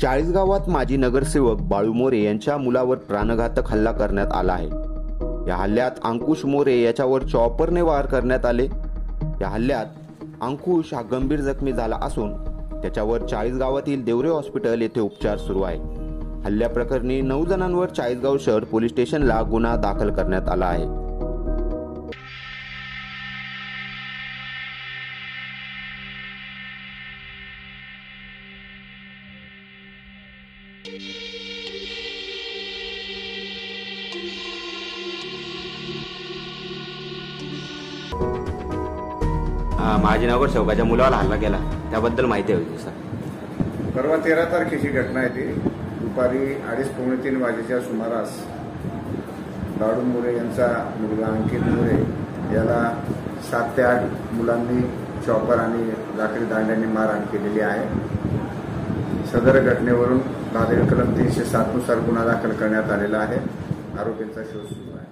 चाळीसगावात माजी नगरसेवक बाळू मोरे यांच्या मुलावर प्राणघातक हल्ला करण्यात आला आहे। या हल्ल्यात अंकुश मोरे याच्यावर चॉपरने वार करण्यात आले। या हल्ल्यात अंकुश हा गंभीर जखमी झाला असून त्याच्यावर चाळीसगावातील देवरे हॉस्पिटल येथे उपचार सुरू आहे। हल्ल्या प्रकरणी 9 जणांवर चाळीसगाव शहर पोलीस स्टेशनला गुन्हा दाखल करण्यात आला आहे। माजी नगरसेवकाच्या मुलावर हल्ला केला त्याबद्दल माहिती हवी सर। परवा 13 तारखेची घटना आहे ती। दुपारी 2:30-3 वाजेच्या सुमारास बाळू मोरे यांचा मुलगा अंकित मोरे याला 7 ते 8 मुलांनी चॉपर आणि लाकडी दांड्यांनी मारहाण केलेली आहे। सदर घटनेवरून भादेड कलम 307 नुसार गुन्हा दाखल करण्यात आलेला आहे। आरोपींचा शोध सुरू आहे।